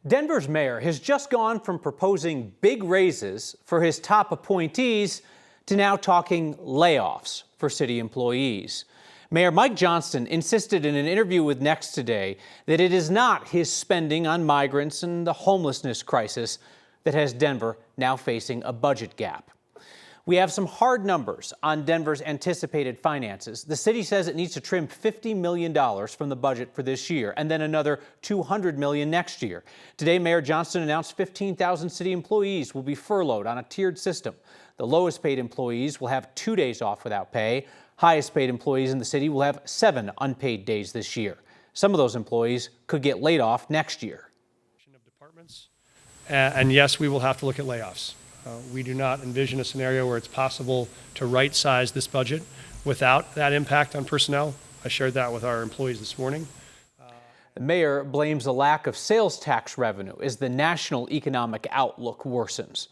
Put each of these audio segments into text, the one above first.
Denver's mayor has just gone from proposing big raises for his top appointees to now talking layoffs for city employees. Mayor Mike Johnston insisted in an interview with Next today that it is not his spending on migrants and the homelessness crisis that has Denver now facing a budget gap. We have some hard numbers on Denver's anticipated finances. The city says it needs to trim $50 million from the budget for this year and then another $200 million next year. Today, Mayor Johnston announced 15,000 city employees will be furloughed on a tiered system. The lowest paid employees will have 2 days off without pay. Highest paid employees in the city will have 7 unpaid days this year. Some of those employees could get laid off next year. And yes, we will have to look at layoffs. We do not envision a scenario where it's possible to right-size this budget without that impact on personnel. I shared that with our employees this morning. The mayor blames a lack of sales tax revenue as the national economic outlook worsens.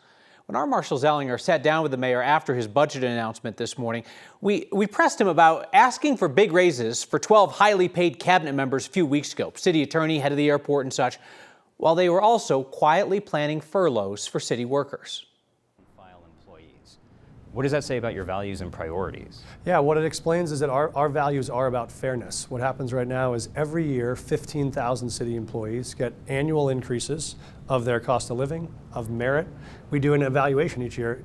When our Marshall Zallinger sat down with the mayor after his budget announcement this morning, we pressed him about asking for big raises for 12 highly paid cabinet members a few weeks ago, city attorney, head of the airport and such, while they were also quietly planning furloughs for city workers. What does that say about your values and priorities? Yeah, what it explains is that our values are about fairness. What happens right now is every year 15,000 city employees get annual increases of their cost of living, of merit. We do an evaluation each year.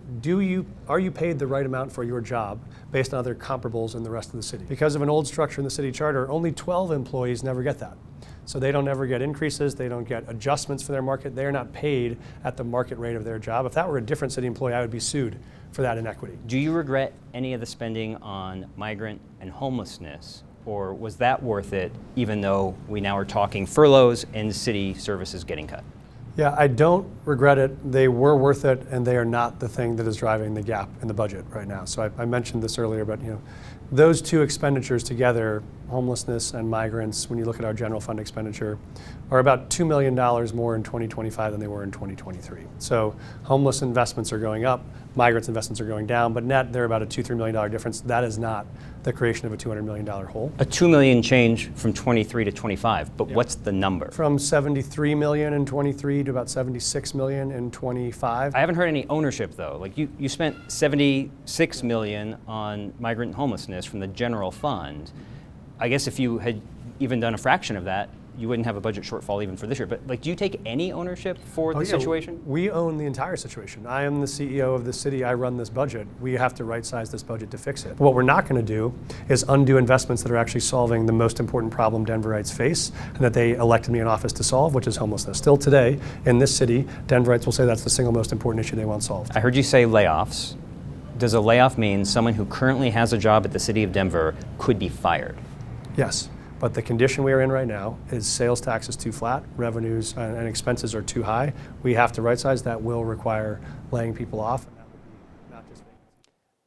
Are you paid the right amount for your job based on other comparables in the rest of the city? Because of an old structure in the city charter, only 12 employees never get that. So they don't ever get increases, they don't get adjustments for their market, they are not paid at the market rate of their job. If that were a different city employee, I would be sued for that inequity. Do you regret any of the spending on migrant and homelessness, or was that worth it even though we now are talking furloughs and city services getting cut? Yeah, I don't regret it. They were worth it, and they are not the thing that is driving the gap in the budget right now. So I mentioned this earlier, but those two expenditures together, homelessness and migrants, when you look at our general fund expenditure, are about $2 million more in 2025 than they were in 2023. So homeless investments are going up, migrants investments are going down, but net they're about a $2-3 million difference. That is not the creation of a $200 million hole. A $2 million change from 23 to 25, but what's the number? From 73 million in 23 to about 76 million in 25. I haven't heard any ownership though. Like you spent 76 million on migrant and homelessness from the general fund. I guess if you had even done a fraction of that, you wouldn't have a budget shortfall even for this year. But do you take any ownership for the situation? We own the entire situation. I am the CEO of the city. I run this budget. We have to right-size this budget to fix it. What we're not going to do is undo investments that are actually solving the most important problem Denverites face and that they elected me in office to solve, which is homelessness. Still today, in this city, Denverites will say that's the single most important issue they want solved. I heard you say layoffs. Does a layoff mean someone who currently has a job at the city of Denver could be fired? Yes. But the condition we are in right now is sales tax is too flat, revenues and expenses are too high. We have to right-size. That will require laying people off. And that would be not just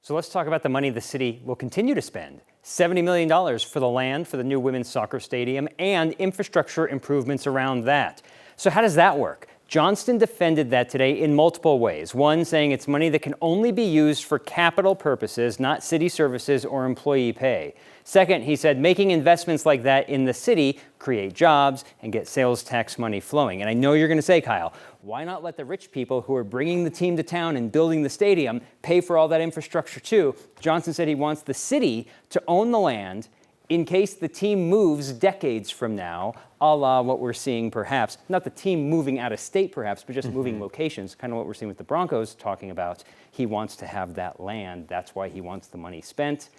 So let's talk about the money the city will continue to spend. $70 million for the land for the new women's soccer stadium and infrastructure improvements around that. So how does that work? Johnston defended that today in multiple ways. One, saying it's money that can only be used for capital purposes, not city services or employee pay. Second, he said making investments like that in the city create jobs and get sales tax money flowing. And I know you're going to say, Kyle, why not let the rich people who are bringing the team to town and building the stadium pay for all that infrastructure too? Johnston said he wants the city to own the land in case the team moves decades from now, a la what we're seeing perhaps, not the team moving out of state perhaps, but just moving locations, kind of what we're seeing with the Broncos talking about. He wants to have that land. That's why he wants the money spent.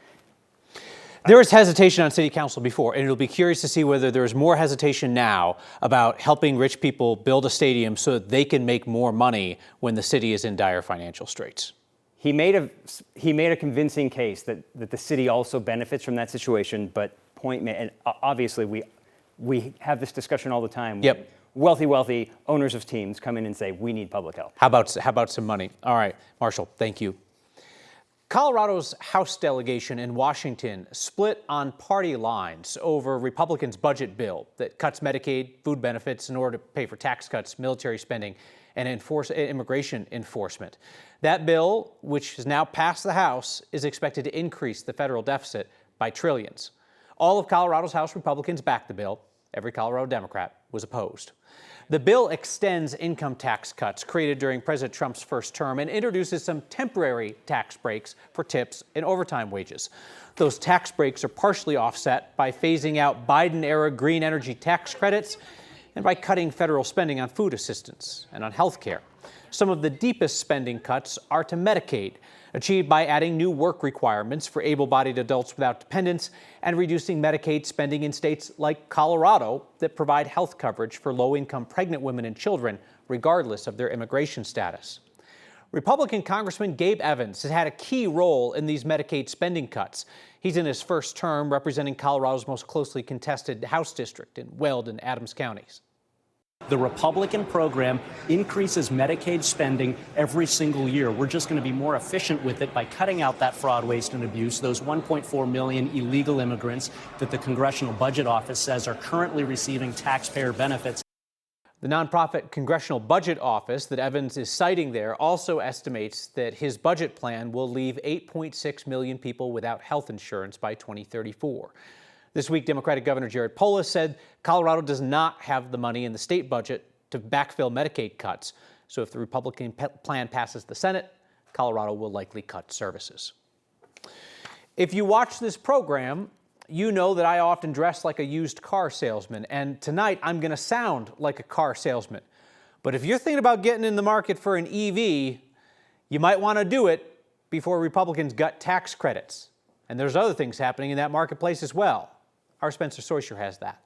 There was hesitation on city council before, and it'll be curious to see whether there's more hesitation now about helping rich people build a stadium so that they can make more money when the city is in dire financial straits. He made a convincing case that the city also benefits from that situation, but point made, and obviously we have this discussion all the time. Yep. Wealthy owners of teams come in and say, we need public help. How about some money? All right, Marshall, thank you. Colorado's House delegation in Washington split on party lines over Republicans' budget bill that cuts Medicaid, food benefits in order to pay for tax cuts, military spending, and enforce immigration enforcement. That bill, which has now passed the House, is expected to increase the federal deficit by trillions. All of Colorado's House Republicans backed the bill. Every Colorado Democrat was opposed. The bill extends income tax cuts created during President Trump's first term and introduces some temporary tax breaks for tips and overtime wages. Those tax breaks are partially offset by phasing out Biden-era green energy tax credits and by cutting federal spending on food assistance and on health care. Some of the deepest spending cuts are to Medicaid, achieved by adding new work requirements for able-bodied adults without dependents and reducing Medicaid spending in states like Colorado that provide health coverage for low-income pregnant women and children, regardless of their immigration status. Republican Congressman Gabe Evans has had a key role in these Medicaid spending cuts. He's in his first term representing Colorado's most closely contested House district in Weld and Adams counties. The Republican program increases Medicaid spending every single year. We're just going to be more efficient with it by cutting out that fraud, waste, and abuse, those 1.4 million illegal immigrants that the Congressional Budget Office says are currently receiving taxpayer benefits. The nonprofit Congressional Budget Office that Evans is citing there also estimates that his budget plan will leave 8.6 million people without health insurance by 2034. This week, Democratic Governor Jared Polis said Colorado does not have the money in the state budget to backfill Medicaid cuts. So if the Republican plan passes the Senate, Colorado will likely cut services. If you watch this program, you know that I often dress like a used car salesman, and tonight I'm going to sound like a car salesman. But if you're thinking about getting in the market for an EV, you might want to do it before Republicans gut tax credits. And there's other things happening in that marketplace as well. Our Spencer Soysher has that.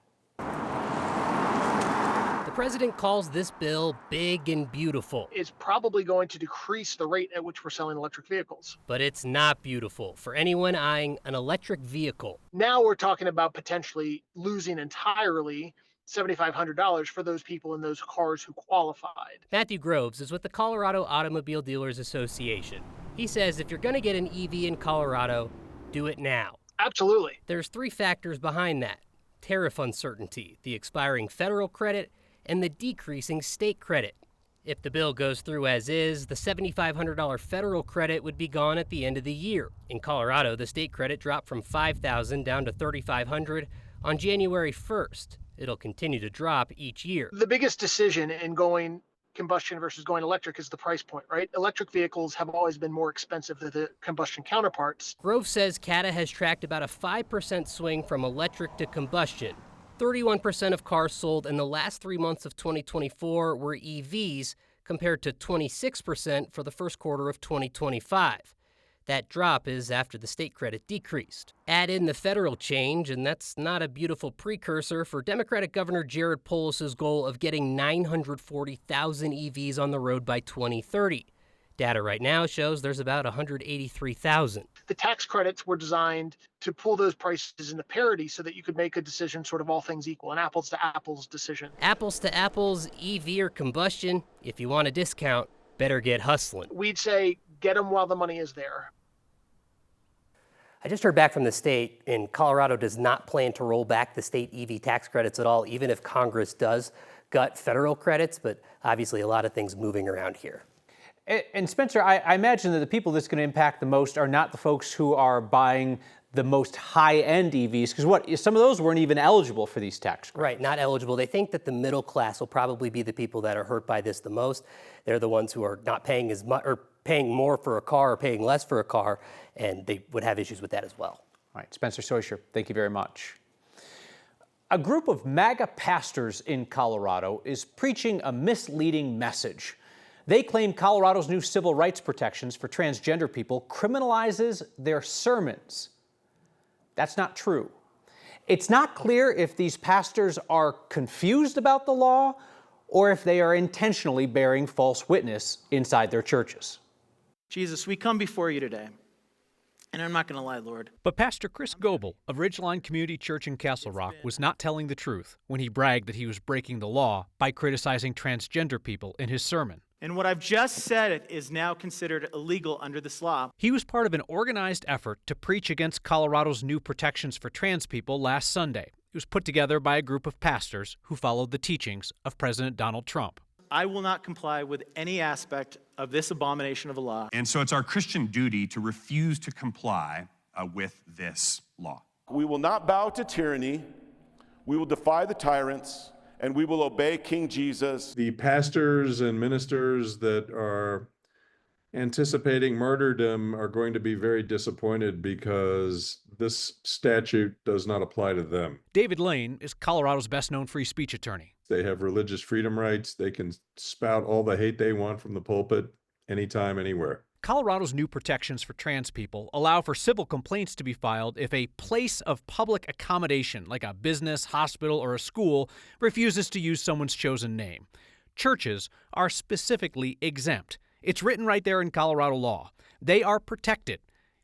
The president calls this bill big and beautiful. It's probably going to decrease the rate at which we're selling electric vehicles. But it's not beautiful for anyone eyeing an electric vehicle. Now we're talking about potentially losing entirely $7,500 for those people in those cars who qualified. Matthew Groves is with the Colorado Automobile Dealers Association. He says if you're going to get an EV in Colorado, do it now. Absolutely. There's three factors behind that: tariff uncertainty, the expiring federal credit, and the decreasing state credit. If the bill goes through as is, the $7,500 federal credit would be gone at the end of the year. In Colorado, the state credit dropped from $5,000 down to $3,500 on January 1st. It'll continue to drop each year. The biggest decision in going combustion versus going electric is the price point, right? Electric vehicles have always been more expensive than the combustion counterparts. Grove says CATA has tracked about a 5% swing from electric to combustion. 31% of cars sold in the last 3 months of 2024 were EVs, compared to 26% for the first quarter of 2025. That drop is after the state credit decreased. Add in the federal change, and that's not a beautiful precursor for Democratic Governor Jared Polis's goal of getting 940,000 EVs on the road by 2030. Data right now shows there's about 183,000. The tax credits were designed to pull those prices into parity so that you could make a decision, sort of all things equal, an apples to apples decision. Apples to apples, EV or combustion, if you want a discount, better get hustling. We'd say get them while the money is there. I just heard back from the state, and Colorado does not plan to roll back the state EV tax credits at all, even if Congress does gut federal credits, but obviously a lot of things moving around here. And Spencer, I imagine that the people that's going to impact the most are not the folks who are buying the most high-end EVs, because some of those weren't even eligible for these tax credits. Right, not eligible. They think that the middle class will probably be the people that are hurt by this the most. They're the ones who are not paying as much, or paying more for a car or paying less for a car, and they would have issues with that as well. All right, Spencer Soysher, thank you very much. A group of MAGA pastors in Colorado is preaching a misleading message. They claim Colorado's new civil rights protections for transgender people criminalizes their sermons. That's not true. It's not clear if these pastors are confused about the law or if they are intentionally bearing false witness inside their churches. Jesus, we come before you today, and I'm not going to lie, Lord. But Pastor Chris Goebel of Ridgeline Community Church in Castle Rock was not telling the truth when he bragged that he was breaking the law by criticizing transgender people in his sermon. And what I've just said is now considered illegal under this law. He was part of an organized effort to preach against Colorado's new protections for trans people last Sunday. It was put together by a group of pastors who followed the teachings of President Donald Trump. I will not comply with any aspect of this abomination of a law. And so it's our Christian duty to refuse to comply with this law. We will not bow to tyranny. We will defy the tyrants, and we will obey King Jesus. The pastors and ministers that are anticipating martyrdom are going to be very disappointed because this statute does not apply to them. David Lane is Colorado's best-known free speech attorney. They have religious freedom rights. They can spout all the hate they want from the pulpit anytime, anywhere. Colorado's new protections for trans people allow for civil complaints to be filed if a place of public accommodation, like a business, hospital, or a school, refuses to use someone's chosen name. Churches are specifically exempt. It's written right there in Colorado law. They are protected,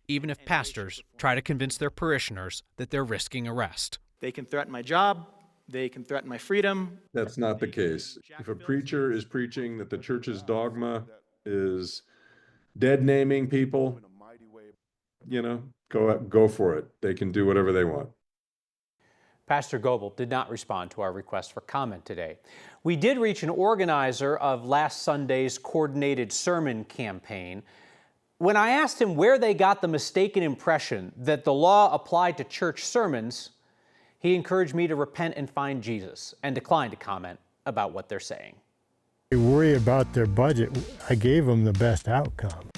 even if pastors try to convince their parishioners that they're risking arrest. They can threaten my job. They can threaten my freedom. That's not the case. If a preacher is preaching that the church's dogma is dead naming people, go for it. They can do whatever they want. Pastor Goebel did not respond to our request for comment today. We did reach an organizer of last Sunday's coordinated sermon campaign. When I asked him where they got the mistaken impression that the law applied to church sermons, he encouraged me to repent and find Jesus and declined to comment about what they're saying. They worry about their budget. I gave them the best outcome.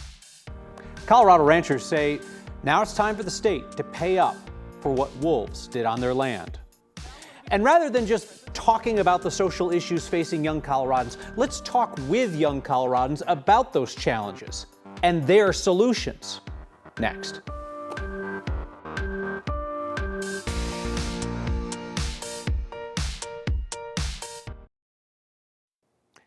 Colorado ranchers say now it's time for the state to pay up for what wolves did on their land. And rather than just talking about the social issues facing young Coloradans, let's talk with young Coloradans about those challenges and their solutions. Next.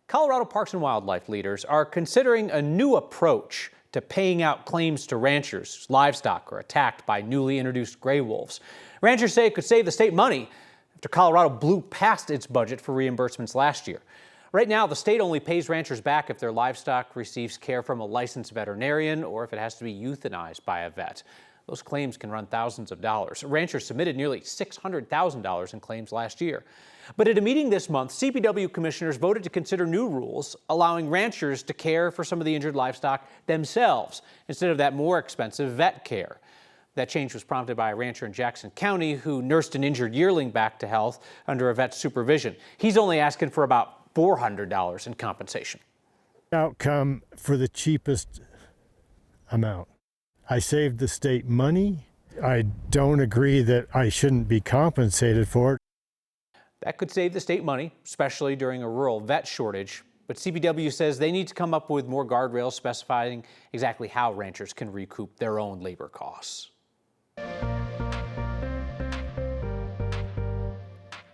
Colorado Parks and Wildlife leaders are considering a new approach to paying out claims to ranchers whose livestock are attacked by newly introduced gray wolves. Ranchers say it could save the state money after Colorado blew past its budget for reimbursements last year. Right now, the state only pays ranchers back if their livestock receives care from a licensed veterinarian or if it has to be euthanized by a vet. Those claims can run thousands of dollars. Ranchers submitted nearly $600,000 in claims last year. But at a meeting this month, CPW commissioners voted to consider new rules allowing ranchers to care for some of the injured livestock themselves instead of that more expensive vet care. That change was prompted by a rancher in Jackson County who nursed an injured yearling back to health under a vet's supervision. He's only asking for about $400 in compensation. Outcome for the cheapest amount. I saved the state money. I don't agree that I shouldn't be compensated for it. That could save the state money, especially during a rural vet shortage. But CPW says they need to come up with more guardrails specifying exactly how ranchers can recoup their own labor costs.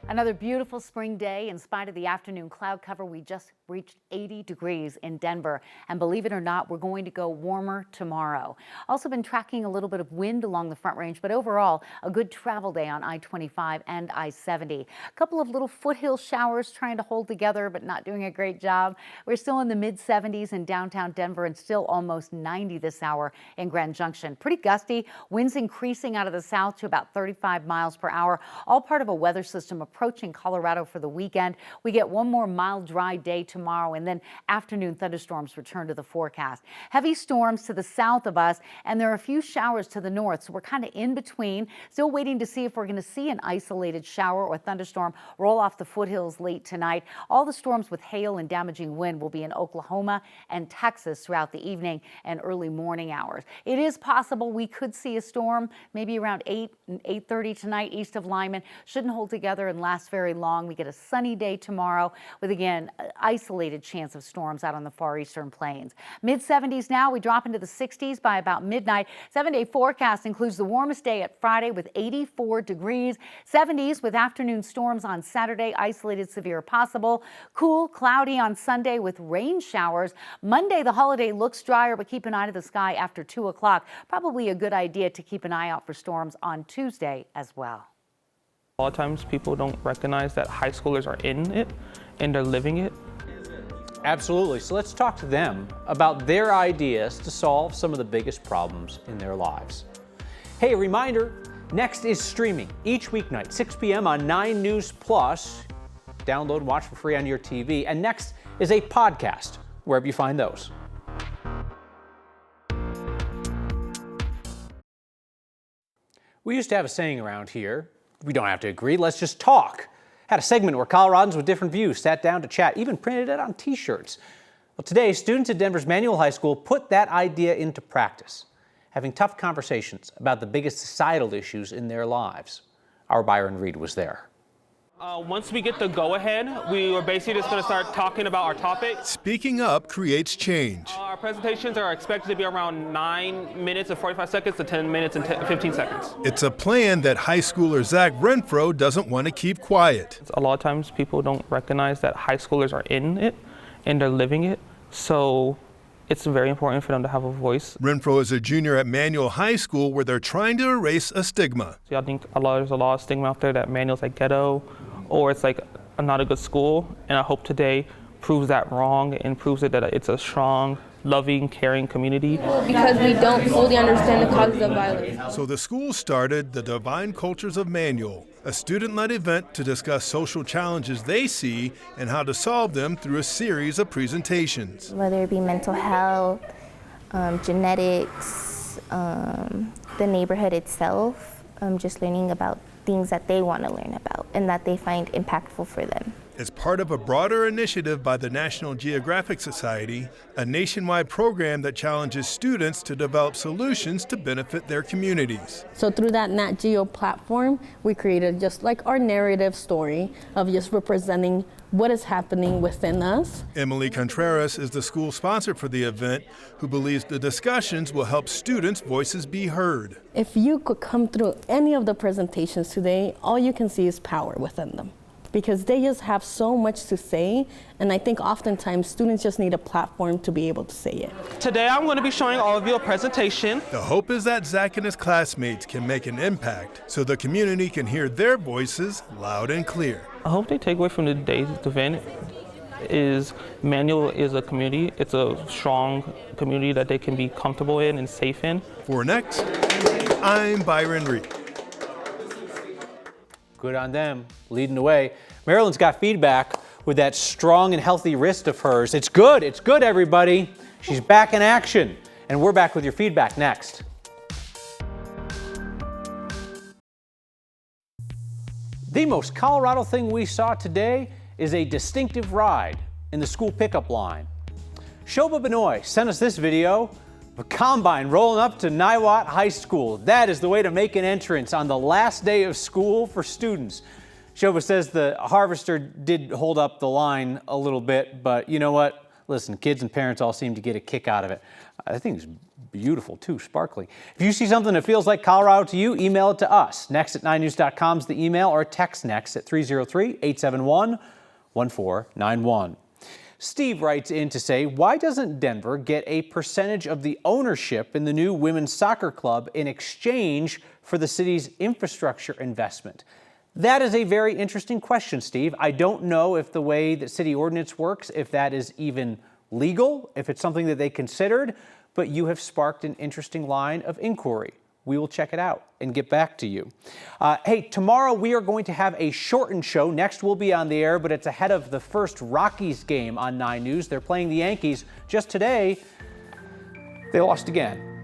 Another beautiful spring day. In spite of the afternoon cloud cover, we just reached 80 degrees in Denver. And believe it or not, we're going to go warmer tomorrow. Also been tracking a little bit of wind along the Front Range, but overall, a good travel day on I-25 and I-70. A couple of little foothill showers trying to hold together, but not doing a great job. We're still in the mid-70s in downtown Denver and still almost 90 this hour in Grand Junction. Pretty gusty, winds increasing out of the south to about 35 miles per hour, all part of a weather system approaching Colorado for the weekend. We get one more mild, dry day tomorrow, and then afternoon thunderstorms return to the forecast. Heavy storms to the south of us, and there are a few showers to the north, so we're kind of in between. Still waiting to see if we're going to see an isolated shower or thunderstorm roll off the foothills late tonight. All the storms with hail and damaging wind will be in Oklahoma and Texas throughout the evening and early morning hours. It is possible we could see a storm maybe around 8 and 8:30 tonight east of Lyman. Shouldn't hold together and last very long. We get a sunny day tomorrow with, again, isolated chance of storms out on the far eastern plains. Mid-70s now. We drop into the 60s by about midnight. 7-day forecast includes the warmest day at Friday with 84 degrees. 70s with afternoon storms on Saturday. Isolated severe possible. Cool, cloudy on Sunday with rain showers. Monday, the holiday looks drier, but keep an eye to the sky after 2 o'clock. Probably a good idea to keep an eye out for storms on Tuesday as well. A lot of times people don't recognize that high schoolers are in it and they're living it. Absolutely. So let's talk to them about their ideas to solve some of the biggest problems in their lives. Hey, a reminder, next is streaming each weeknight, 6 p.m. on 9 News Plus. Download and watch for free on your TV. And next is a podcast, wherever you find those. We used to have a saying around here, we don't have to agree, let's just talk. Had a segment where Coloradans with different views sat down to chat, even printed it on t-shirts. Well, today, students at Denver's Manual High School put that idea into practice, having tough conversations about the biggest societal issues in their lives. Our Byron Reed was there. Once we get the go-ahead, we are basically just going to start talking about our topic. Speaking up creates change. Our presentations are expected to be around 9 minutes and 45 seconds to 10 minutes and 15 seconds. It's a plan that high schooler Zach Renfro doesn't want to keep quiet. A lot of times people don't recognize that high schoolers are in it and they're living it, so it's very important for them to have a voice. Renfro is a junior at Manual High School where they're trying to erase a stigma. So I think there's a lot of stigma out there that Manual's like ghetto or it's like not a good school, and I hope today proves that wrong and proves that it's a strong, loving, caring community. Because we don't fully understand the causes of violence. So the school started the Divine Cultures of Manual, a student-led event to discuss social challenges they see and how to solve them through a series of presentations. Whether it be mental health, genetics, the neighborhood itself, just learning about things that they want to learn about and that they find impactful for them. As part of a broader initiative by the National Geographic Society, a nationwide program that challenges students to develop solutions to benefit their communities. So through that Nat Geo platform, we created just like our narrative story of just representing what is happening within us. Emily Contreras is the school sponsor for the event, who believes the discussions will help students' voices be heard. If you could come through any of the presentations today, all you can see is power within them, because they just have so much to say, and I think oftentimes students just need a platform to be able to say it. Today I'm going to be showing all of you a presentation. The hope is that Zach and his classmates can make an impact so the community can hear their voices loud and clear. I hope they take away from today's event is Manual is a community. It's a strong community that they can be comfortable in and safe in. For Next, I'm Byron Reed. Good on them, leading the way. Marilyn's got feedback with that strong and healthy wrist of hers. It's good, everybody. She's back in action. And we're back with your feedback next. The most Colorado thing we saw today is a distinctive ride in the school pickup line. Shobha Benoy sent us this video of a combine rolling up to Niwot High School. That is the way to make an entrance on the last day of school for students. Shobha says the harvester did hold up the line a little bit, but you know what? Listen, kids and parents all seem to get a kick out of it. I think it's beautiful too, sparkly. If you see something that feels like Colorado to you, email it to us. Next@9news.com is the email, or text Next at 303-871-1491. Steve writes in to say, why doesn't Denver get a percentage of the ownership in the new women's soccer club in exchange for the city's infrastructure investment? That is a very interesting question, Steve. I don't know if the way that city ordinance works, if that is even legal, if it's something that they considered, but you have sparked an interesting line of inquiry. We will check it out and get back to you. Hey, tomorrow we are going to have a shortened show. Next we'll be on the air, but it's ahead of the first Rockies game on 9 News. They're playing the Yankees. Just today, they lost again.